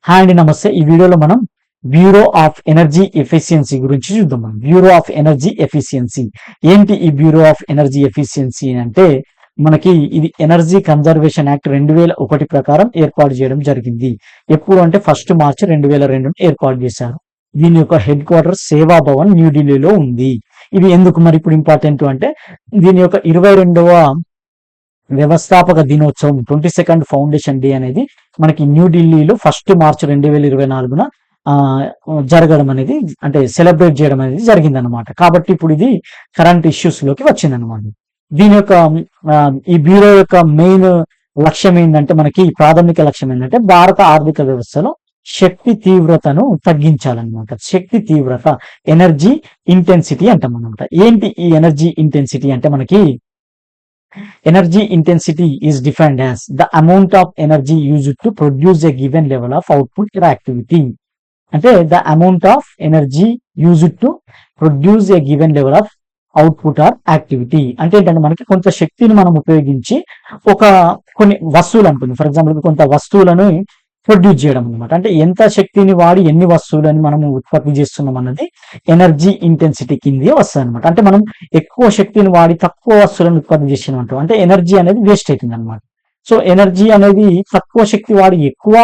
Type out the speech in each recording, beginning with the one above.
Hi అండి, నమస్తే. ఈ వీడియోలో మనం బ్యూరో ఆఫ్ ఎనర్జీ ఎఫిషియన్సీ గురించి చూద్దాం. మనం బ్యూరో ఆఫ్ ఎనర్జీ ఎఫిషియన్సీ ఏంటి? ఈ బ్యూరో ఆఫ్ ఎనర్జీ ఎఫిషియన్సీ అంటే మనకి ఇది ఎనర్జీ కన్జర్వేషన్ యాక్ట్ 2001 ప్రకారం ఏర్పాటు చేయడం జరిగింది. ఎప్పుడు అంటే 1 మార్చి 2002 ఏర్పాటు చేశారు. దీని యొక్క హెడ్ క్వార్టర్ సేవా భవన్ న్యూఢిల్లీలో ఉంది. ఇది ఎందుకు మరి ఇప్పుడు ఇంపార్టెంట్ అంటే దీని యొక్క 22వ వ్యవస్థాపక దినోత్సవం 22nd ఫౌండేషన్ డే అనేది మనకి న్యూఢిల్లీలో 1 మార్చి 2024 జరగడం అనేది, అంటే సెలబ్రేట్ చేయడం అనేది జరిగిందనమాట. కాబట్టి ఇప్పుడు ఇది కరెంట్ ఇష్యూస్ లోకి వచ్చిందనమాట. దీని యొక్క ఈ బ్యూరో యొక్క మెయిన్ లక్ష్యం ఏంటంటే, మనకి ప్రాథమిక లక్ష్యం ఏంటంటే భారత ఆర్థిక వ్యవస్థలో శక్తి తీవ్రతను తగ్గించాలన్నమాట. శక్తి తీవ్రత, ఎనర్జీ ఇంటెన్సిటీ అంటాం అనమాట. ఏంటి ఈ ఎనర్జీ ఇంటెన్సిటీ అంటే మనకి energy intensity is defined as the amount of energy used to produce a given level of output or activity. అంటే the amount of energy used to produce a given level of output or activity అంటే ఏంటంటే మనకి కొంత శక్తిని మనం ఉపయోగించి కొన్ని వస్తువులు అనుకుంది, ఫర్ ఎగ్జాంపుల్ కొంత వస్తువులను ప్రొడ్యూస్ చేయడం అనమాట. అంటే ఎంత శక్తిని వాడి ఎన్ని వస్తువులని మనము ఉత్పత్తి చేస్తున్నాం అన్నది ఎనర్జీ ఇంటెన్సిటీ కింద వస్తుంది అనమాట. అంటే మనం ఎక్కువ శక్తిని వాడి తక్కువ వస్తువులను ఉత్పత్తి చేసినట్టు అంటే ఎనర్జీ అనేది వేస్ట్ అవుతుంది అనమాట. సో ఎనర్జీ అనేది తక్కువ శక్తి వాడి ఎక్కువ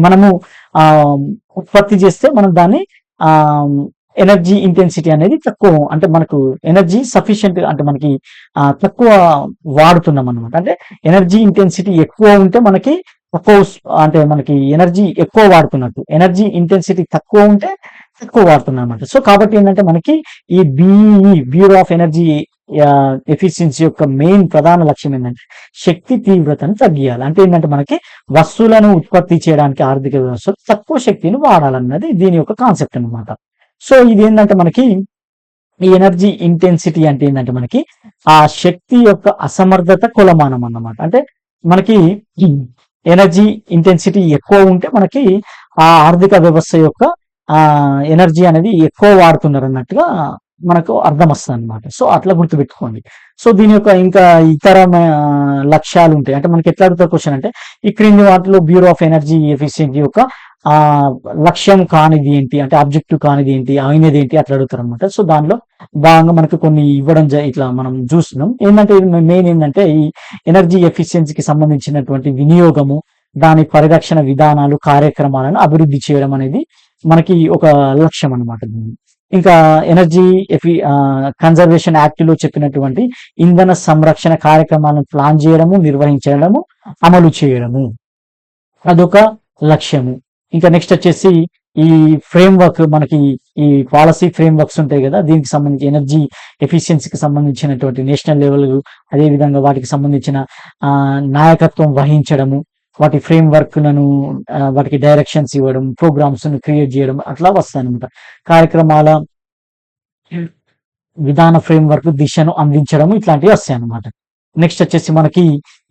మనము ఉత్పత్తి చేస్తే మనం దాన్ని ఎనర్జీ ఇంటెన్సిటీ అనేది తక్కువ, అంటే మనకు ఎనర్జీ సఫిషియెంట్, అంటే మనకి తక్కువ వాడుతున్నాం అనమాట. అంటే ఎనర్జీ ఇంటెన్సిటీ ఎక్కువ ఉంటే మనకి తక్కువ, అంటే మనకి ఎనర్జీ ఎక్కువ వాడుతున్నట్టు, ఎనర్జీ ఇంటెన్సిటీ తక్కువ ఉంటే తక్కువ వాడుతున్నాం అనమాట. సో కాబట్టి ఏంటంటే మనకి ఈ బ్యూరో ఆఫ్ ఎనర్జీ ఎఫిషియన్సీ యొక్క మెయిన్ ప్రధాన లక్ష్యం ఏంటంటే శక్తి తీవ్రతను తగ్గియాలి. అంటే ఏంటంటే మనకి వస్తువులను ఉత్పత్తి చేయడానికి ఆర్థిక వ్యవస్థ తక్కువ శక్తిని వాడాలన్నది దీని యొక్క కాన్సెప్ట్ అనమాట. సో ఇది ఏంటంటే మనకి ఈ ఎనర్జీ ఇంటెన్సిటీ అంటే ఏంటంటే మనకి ఆ శక్తి యొక్క అసమర్థత కొలమానం అన్నమాట. అంటే మనకి ఎనర్జీ ఇంటెన్సిటీ ఎక్కువ ఉంటే మనకి ఆ ఆర్థిక వ్యవస్థ యొక్క ఎనర్జీ అనేది ఎక్కువ వాడుతున్నారు అన్నట్టుగా మనకు అర్థం వస్తుంది అనమాట. సో అట్లా గుర్తుపెట్టుకోండి. సో దీని యొక్క ఇంకా ఇతర లక్ష్యాలు ఉంటాయి. అంటే మనకి ఎట్లా అడుగుతారు క్వశ్చన్ అంటే ఈ క్రింది వాటిలో బ్యూరో ఆఫ్ ఎనర్జీ ఎఫిషియన్సీ యొక్క లక్ష్యం కానిది ఏంటి, అంటే ఆబ్జెక్టివ్ కానిది ఏంటి, అయినది ఏంటి అట్లా అడుగుతారు అనమాట. సో దానిలో భాగంగా మనకు కొన్ని ఇవ్వడం ఇట్లా మనం చూస్తున్నాం. ఏంటంటే మెయిన్ ఏంటంటే ఈ ఎనర్జీ ఎఫిషియన్సీకి సంబంధించినటువంటి వినియోగము, దాని పరిరక్షణ విధానాలు, కార్యక్రమాలను అభివృద్ధి చేయడం అనేది మనకి ఒక లక్ష్యం అనమాట. ఇంకా ఎనర్జీ కన్జర్వేషన్ యాక్ట్ లో చెప్పినటువంటి ఇంధన సంరక్షణ కార్యక్రమాలను ప్లాన్ చేయడము, నిర్వహించడము, అమలు చేయడము అదొక లక్ష్యము. ఇంకా నెక్స్ట్ వచ్చేసి ఈ ఫ్రేమ్ వర్క్, మనకి ఈ పాలసీ ఫ్రేమ్ వర్క్స్ ఉంటాయి కదా, దీనికి సంబంధించి ఎనర్జీ ఎఫిషియన్సీకి సంబంధించినటువంటి నేషనల్ లెవెల్, అదే విధంగా వాటికి సంబంధించిన నాయకత్వం వహించడము, వాటి ఫ్రేమ్ వర్క్ లను వాటికి డైరెక్షన్స్ ఇవ్వడం, ప్రోగ్రామ్స్ క్రియేట్ చేయడం అట్లా వస్తాయి అనమాట. కార్యక్రమాల విధాన ఫ్రేమ్ వర్క్ దిశను అందించడం ఇట్లాంటివి వస్తాయి అనమాట. నెక్స్ట్ వచ్చేసి మనకి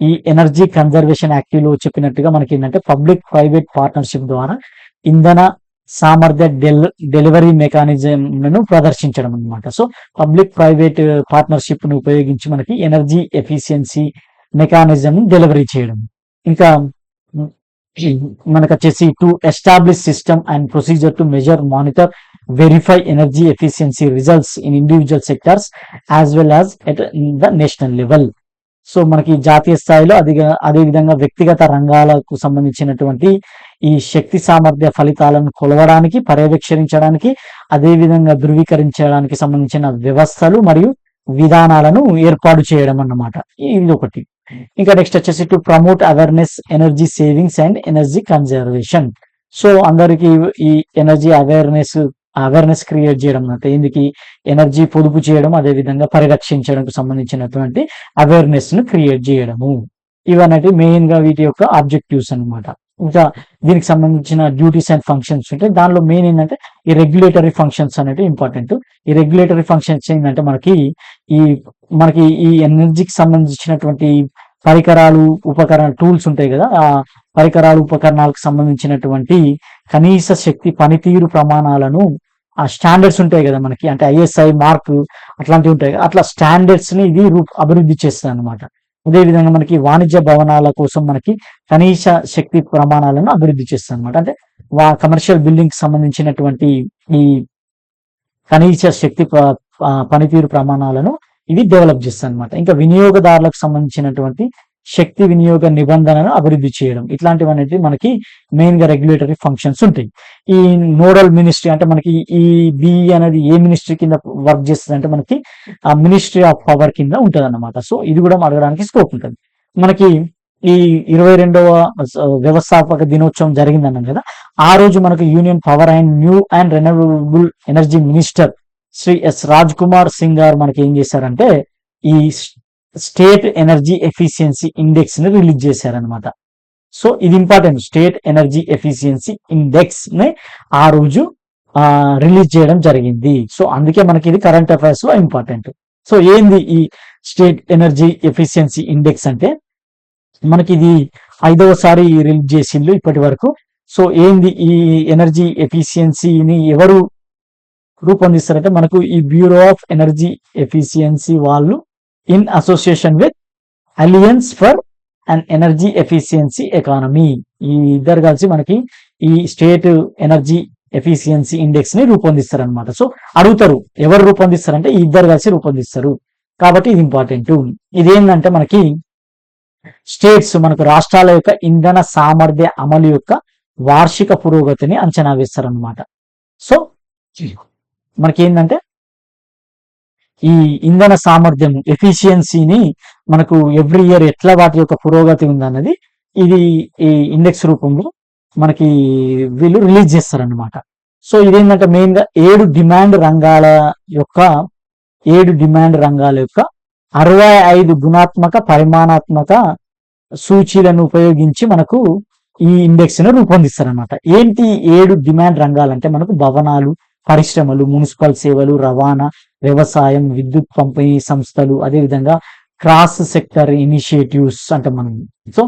ఈ ఎనర్జీ కన్జర్వేషన్ యాక్టివ్ లో చెప్పినట్టుగా మనకి ఏంటంటే పబ్లిక్ ప్రైవేట్ పార్ట్నర్షిప్ ద్వారా ఇంధన సామర్థ్య డెలివరీ మెకానిజంలను ప్రదర్శించడం అనమాట. సో పబ్లిక్ ప్రైవేట్ పార్ట్నర్షిప్ ను ఉపయోగించి మనకి ఎనర్జీ ఎఫిషియన్సీ మెకానిజం డెలివరీ చేయడం. ఇంకా మనకు వచ్చేసి to establish system and procedure to measure, monitor, verify energy efficiency results in individual sectors as well as at the national level. So మనకి జాతీయ స్థాయిలో అదే విధంగా వ్యక్తిగత రంగాలకు సంబంధించినటువంటి ఈ శక్తి సామర్థ్య ఫలితాలను కొలవడానికి, పర్యవేక్షించడానికి, అదే విధంగా ధృవీకరించడానికి సంబంధించిన వ్యవస్థలు మరియు విధానాలను ఏర్పాటు చేయడం అన్నమాట. ఇది ఒకటి. ఇంకా నెక్స్ట్ వచ్చేసి to promote awareness, energy savings and energy conservation. So అందరికి ఈ ఎనర్జీ అవేర్నెస్ క్రియేట్ చేయడం అంటే ఎందుకు, ఎనర్జీ పొదుపు చేయడం, అదే విధంగా పరిరక్షించడానికి సంబంధించినటువంటి అవేర్నెస్ ను క్రియేట్ చేయడము. ఇవన్నీ మెయిన్ గా వీటి యొక్క ఆబ్జెక్టివ్స్ అనమాట. ఇంకా దీనికి సంబంధించిన డ్యూటీస్ అండ్ ఫంక్షన్స్ ఉంటాయి. దానిలో మెయిన్ ఏంటంటే ఈ రెగ్యులేటరీ ఫంక్షన్స్ అనేవి ఇంపార్టెంట్. ఈ రెగ్యులేటరీ ఫంక్షన్స్ ఏంటంటే మనకి ఈ ఎనర్జీకి సంబంధించినటువంటి పరికరాలు, ఉపకరణాలు, టూల్స్ ఉంటాయి కదా, ఆ పరికరాలు ఉపకరణాలకు సంబంధించినటువంటి కనీస శక్తి పనితీరు ప్రమాణాలను, ఆ స్టాండర్డ్స్ ఉంటాయి కదా మనకి, అంటే ISI మార్క్ అట్లాంటివి ఉంటాయి. అట్లా స్టాండర్డ్స్ ని ఇది అభివృద్ధి చేస్తుంది అనమాట. అదేవిధంగా మనకి వాణిజ్య భవనాల కోసం మనకి కనీస శక్తి ప్రమాణాలను అభివృద్ధి చేస్తుంది అనమాట. అంటే కమర్షియల్ బిల్డింగ్ సంబంధించినటువంటి ఈ కనీస శక్తి పనితీరు ప్రమాణాలను ఇది డెవలప్ చేస్తుంది అనమాట. ఇంకా వినియోగదారులకు సంబంధించినటువంటి శక్తి వినియోగ నిబంధనను అభివృద్ధి చేయడం, ఇట్లాంటివన్నీ మనకి మెయిన్ గా రెగ్యులేటరీ ఫంక్షన్స్ ఉంటాయి. ఈ నోడల్ మినిస్ట్రీ అంటే మనకి ఈ బిఈ అనేది ఏ మినిస్ట్రీ కింద వర్క్ చేస్తుంది అంటే మనకి ఆ మినిస్ట్రీ ఆఫ్ పవర్ కింద ఉంటది అన్నమాట. సో ఇది కూడా అడగడానికి స్కోప్ ఉంటుంది. మనకి ఈ 22వ వ్యవస్థాపక దినోత్సవం జరిగిందన్నాం కదా, ఆ రోజు మనకు union power and new and renewable energy minister Shri S Raj Kumar Singh garu మనకి ఏం చేశారంటే ఈ స్టేట్ ఎనర్జీ ఎఫిషియన్సీ ఇండెక్స్ ని రిలీజ్ చేశారనమాట. సో ఇది important, state energy efficiency index ని ఆ రోజు రిలీజ్ చేయడం జరిగింది. సో అందుకే మనకి ఇది కరెంట్ అఫైర్స్ లో ఇంపార్టెంట్. సో ఏంది ఈ స్టేట్ ఎనర్జీ ఎఫిషియన్సీ ఇండెక్స్ అంటే మనకి ఇది 5వసారి రిలీజ్ చేసిండ్రు ఇప్పటి వరకు. సో ఏంది ఈ ఎనర్జీ ఎఫిషియన్సీని ఎవరు రూపొందిస్తారంటే మనకు ఈ బ్యూరో ఆఫ్ ఎనర్జీ ఎఫిషియన్సీ వాళ్ళు in association with alliance for and energy efficiency economy, ఈ ఇద్దరు కలిసి మనకి ఈ స్టేట్ ఎనర్జీ ఎఫిషియన్సీ ఇండెక్స్ ని రూపొందిస్తారు అనమాట. సో అడుగుతారు ఎవరు రూపొందిస్తారంటే ఈ ఇద్దరు కలిసి రూపొందిస్తారు కాబట్టి ఇది ఇంపార్టెంట్. ఇదేంటంటే మనకి స్టేట్స్ మనకు రాష్ట్రాల యొక్క ఇంధన సామర్థ్య అమలు యొక్క వార్షిక పురోగతిని అంచనా వేస్తారనమాట. సో మనకి ఏంటంటే ఈ ఇంధన సామర్థ్యం ఎఫిషియన్సీని మనకు ఎవ్రీ ఇయర్ ఎట్లా వాటి యొక్క పురోగతి ఉందన్నది ఇది ఈ ఇండెక్స్ రూపంలో మనకి వీళ్ళు రిలీజ్ చేస్తారనమాట. సో ఇదేంటంటే మెయిన్ గా 7 డిమాండ్ రంగాల యొక్క 65 గుణాత్మక పరిమాణాత్మక సూచీలను ఉపయోగించి మనకు ఈ ఇండెక్స్ ను రూపొందిస్తారనమాట. ఏంటి 7 డిమాండ్ రంగాలంటే మనకు భవనాలు, పరిశ్రమలు, మున్సిపల్ సేవలు, రవాణా, వ్యవసాయం, విద్యుత్ పంపిణీ సంస్థలు, అదేవిధంగా క్రాస్ సెక్టర్ ఇనిషియేటివ్స్ అంటే మనం. సో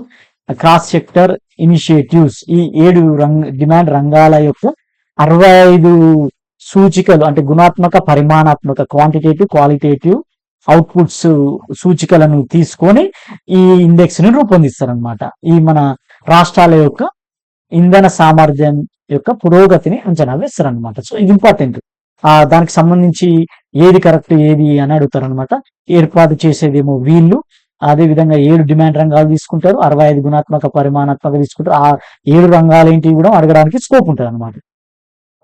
క్రాస్ సెక్టర్ ఇనిషియేటివ్స్ ఈ 7 డిమాండ్ రంగాల యొక్క 65 సూచికలు అంటే గుణాత్మక పరిమాణాత్మక క్వాంటిటేటివ్ క్వాలిటేటివ్ అవుట్పుట్స్ సూచికలను తీసుకొని ఈ ఇండెక్స్ ని రూపొందిస్తారనమాట. ఈ మన రాష్ట్రాల యొక్క ఇంధన సామర్థ్యం యొక్క పురోగతిని అంచనా వేస్తారనమాట. సో ఇది ఇంపార్టెంట్. దానికి సంబంధించి ఏది కరెక్ట్ ఏది అని అడుగుతారు అనమాట. ఏర్పాటు చేసేదేమో వీళ్ళు, అదే విధంగా 7 డిమాండ్ రంగాలు తీసుకుంటారు, 65 గుణాత్మక పరిమాణాత్మక తీసుకుంటారు. ఆ 7 రంగాలు ఏంటి కూడా అడగడానికి స్కోప్ ఉంటుంది అనమాట.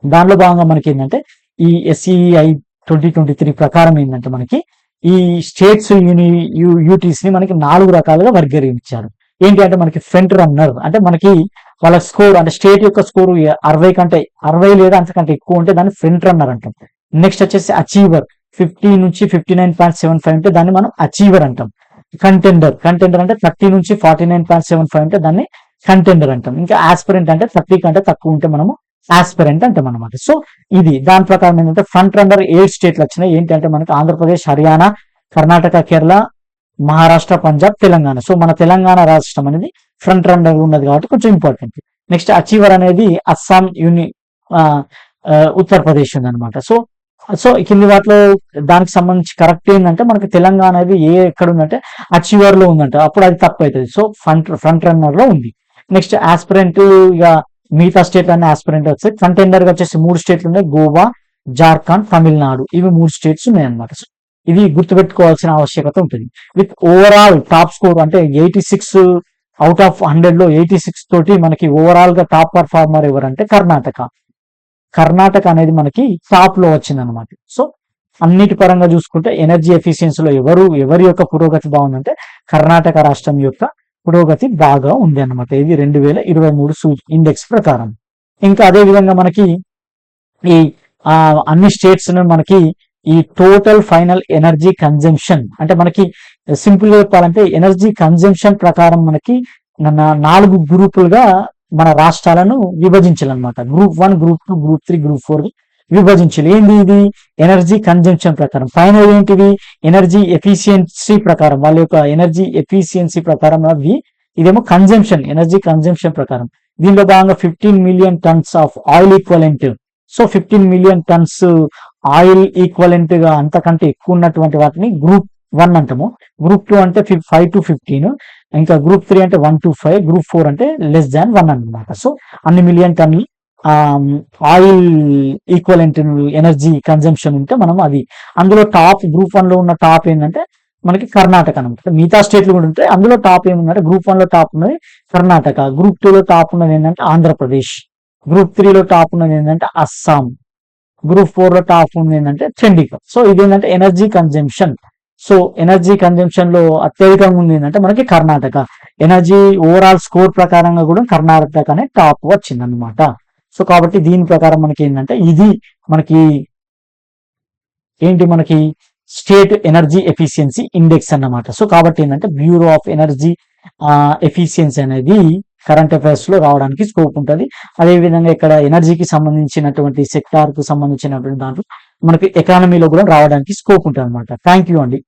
దానిలో భాగంగా మనకి ఏంటంటే ఈ SEI 2023 ప్రకారం ఏంటంటే మనకి ఈ స్టేట్స్ యూటీస్ ని మనకి 4 రకాలుగా వర్గీకరించారు. ఏంటి అంటే మనకి ఫ్రంట్ రన్నర్ అంటే మనకి వాళ్ళ స్కోర్ అంటే స్టేట్ యొక్క స్కోర్ 60 లేదా అంతకంటే ఎక్కువ ఉంటే దాన్ని ఫ్రంట్ రన్నర్ అంటాం. నెక్స్ట్ వచ్చేసి అచీవర్ 50 నుంచి 59.75 అంటే దాన్ని మనం అచీవర్ అంటాం. కంటెండర్ అంటే 30 నుంచి 49.75 అంటే దాన్ని కంటెండర్ అంటాం. ఇంకా ఆస్పిరెంట్ అంటే 30 కంటే తక్కువ ఉంటే మనము ఆస్పిరెంట్ అంటాం అనమాట. సో ఇది దాని ప్రకారం ఏంటంటే ఫ్రంట్ రన్నర్ 7 స్టేట్లు వచ్చినాయి. ఏంటి అంటే మనకి ఆంధ్రప్రదేశ్, హర్యానా, కర్ణాటక, కేరళ, మహారాష్ట్ర, పంజాబ్, తెలంగాణ. సో మన తెలంగాణ రాష్ట్రం అనేది ఫ్రంట్ రన్నర్ ఉన్నది కాబట్టి కొంచెం ఇంపార్టెంట్. నెక్స్ట్ అచీవర్ అనేది అస్సాం, ఉత్తరప్రదేశ్ ఉంది అనమాట. సో కింది వాటిలో దానికి సంబంధించి కరెక్ట్ ఏంటంటే మనకి తెలంగాణ అనేది ఎక్కడ ఉందంటే అచీవర్ లో ఉందంట, అప్పుడు అది తప్పు అవుతుంది. సో ఫ్రంట్ రన్నర్ లో ఉంది. నెక్స్ట్ ఆస్పిరెంట్ ఇక మిగతా స్టేట్ అనే ఆస్పిరెంట్ వచ్చాయి. కంటెండర్ గా వచ్చేసి 3 స్టేట్లు ఉన్నాయి, గోవా, జార్ఖండ్, తమిళనాడు. ఇవి 3 స్టేట్స్ ఉన్నాయి అనమాట. ఇది గుర్తుపెట్టుకోవాల్సిన ఆవశ్యకత ఉంటుంది. విత్ ఓవరాల్ టాప్ స్కోర్ అంటే 86 అవుట్ ఆఫ్ 100 లో 86 తోటి మనకి ఓవరాల్ గా టాప్ పర్ఫార్మర్ ఎవరంటే కర్ణాటక అనేది మనకి టాప్ లో వచ్చింది అనమాట. సో అన్నిటి పరంగా చూసుకుంటే ఎనర్జీ ఎఫిషియన్సీలో ఎవరి యొక్క పురోగతి బాగుందంటే కర్ణాటక రాష్ట్రం యొక్క పురోగతి బాగా ఉంది అనమాట. ఇది 2023 ఇండెక్స్ ప్రకారం. ఇంకా అదే విధంగా మనకి ఈ అన్ని స్టేట్స్ మనకి ఈ టోటల్ ఫైనల్ ఎనర్జీ కన్జంప్షన్ అంటే మనకి సింపుల్ గా చెప్పాలంటే ఎనర్జీ కన్జంప్షన్ ప్రకారం మనకి 4 గ్రూపులుగా మన రాష్ట్రాలను విభజించాలన్నమాట. గ్రూప్ 1, గ్రూప్ 2, గ్రూప్ 3, గ్రూప్ 4 విభజించాలి. ఏంది ఇది ఎనర్జీ కన్జంప్షన్ ప్రకారం. ఫైనల్ ఏంటిది ఎనర్జీ ఎఫిషియన్సీ ప్రకారం, వాళ్ళ యొక్క ఎనర్జీ ఎఫిషియన్సీ ప్రకారం అవి. ఇదేమో కన్జంప్షన్, ఎనర్జీ కన్జంప్షన్ ప్రకారం. దీనిలో భాగంగా 15 million tons of oil equivalent. So 15 million tons oil equivalent గా అంతకంటే ఎక్కువ ఉన్నటువంటి వాటిని గ్రూప్ 1 అంటాము. గ్రూప్ 2 అంటే 5 to 15, ఇంకా గ్రూప్ 3 అంటే 1 to 5, గ్రూప్ 4 అంటే less than 1 అన్నమాట. సో అన్ని మిలియన్ టన్నులు ఆయిల్ ఈక్వలెంట్ ఎనర్జీ కన్జంప్షన్ ఉంటే మనం అది అందులో టాప్ గ్రూప్ 1 లో ఉన్న టాప్ ఏంటంటే మనకి కర్ణాటక అనమాట. మిగతా స్టేట్లు కూడా ఉంటాయి. అందులో టాప్ ఏముందంటే గ్రూప్ 1 లో టాప్ ఉన్నది కర్ణాటక, గ్రూప్ 2 లో టాప్ ఉన్నది ఏంటంటే ఆంధ్రప్రదేశ్, గ్రూప్ 3 లో టాప్ ఉన్నది ఏంటంటే అస్సాం, గ్రూప్ 4 లో టాప్ ఉంది ఏంటంటే చండీగఢ్. సో ఇదేంటంటే energy consumption. So energy consumption లో అత్యధికంగా ఉంది ఏంటంటే మనకి కర్ణాటక. ఎనర్జీ ఓవరాల్ స్కోర్ ప్రకారంగా కూడా కర్ణాటక అనే టాప్ వచ్చింది అనమాట. సో కాబట్టి దీని ప్రకారం మనకి ఏంటంటే ఇది మనకి ఏంటి మనకి స్టేట్ ఎనర్జీ ఎఫిషియన్సీ ఇండెక్స్ అన్నమాట. సో కాబట్టి ఏంటంటే బ్యూరో ఆఫ్ ఎనర్జీ ఎఫిషియన్సీ అనేది కరెంట్ అఫైర్స్ లో రావడానికి స్కోప్ ఉంటుంది. అదేవిధంగా ఇక్కడ ఎనర్జీకి సంబంధించినటువంటి సెక్టార్ కు సంబంధించినటువంటి దాంట్లో మనకి ఎకానమీలో కూడా రావడానికి స్కోప్ ఉంటుంది అనమాట. థ్యాంక్ యూ అండి.